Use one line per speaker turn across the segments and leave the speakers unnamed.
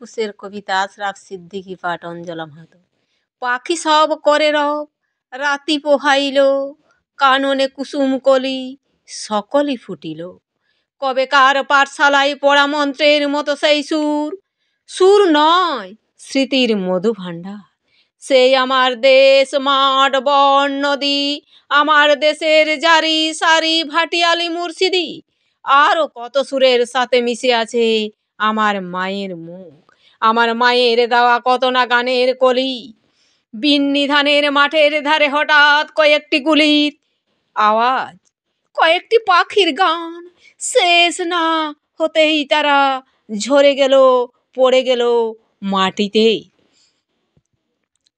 কুশের কবিতা আশরাফ সিদ্দিকী পাঠ অঞ্জলা মাহাতো। পাখি সব করে রব রাতি পোহাইল, কাননে কুসুম কলি সকলই ফুটিল। কবেকার পাঠশালায় পড়া মন্ত্রের মতো সেই সুর, সুর নয় স্মৃতির মধু ভাণ্ডার। সেই আমার দেশ মাঠ বন নদী, আমার দেশের জারি সারি ভাটিয়ালি মুর্শিদি, আরও কত সুরের সাথে মিশে আছে আমার মায়ের মুখ, আমার মায়ের গাওয়া কত না গানের কলি। বিন্নি ধানের মাঠের ধারে হঠাৎ কয়েকটি গুলির আওয়াজ, কয়েকটি পাখির গান, শেষ না হতেই তারা ঝরে গেল, পড়ে গেল মাটিতে।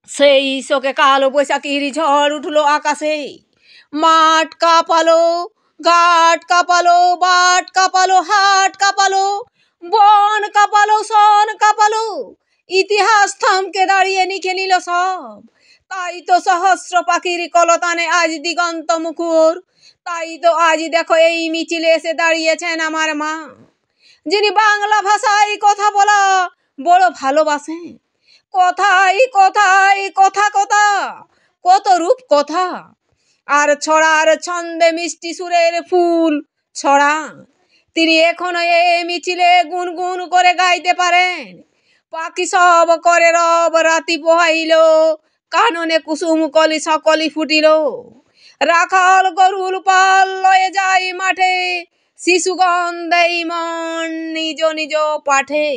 সেই শোকে কালো বৈশাখীর ঝড় উঠলো আকাশে, মাঠ কাঁপালো, ঘাট কাঁপালো, বাট কাঁপালো, হাট কাঁপালো, বন কাঁপালো, সন কাঁপালো, ইতিহাস থামকে দাঁড়িয়ে লিখে নিল সব। তাই তো সহস্র পাখির কলতানে আজ দিগন্ত মুখর, তাই তো আজ দেখো এই মিছিলে এসে দাঁড়িয়েছেন আমার মা, যিনি বাংলা ভাষায় কথা বলা বড় ভালোবাসেন। কথাই কথাই কথা কথা, কত রূপ কথা, আর ছড়ার ছন্দে মিষ্টি সুরের ফুল ছড়া। তিনি এখনো এ মিছিলে গুনগুন করে গাইতে পারেন। পাখি সব করে রব রাতি পোহাইল, কাননে কুসুম কলি সকলই ফুটিল। রাখাল গরুর পাল লয়ে যায় মাঠে, শিশুগণ দেয় মন নিজ নিজ পাঠে।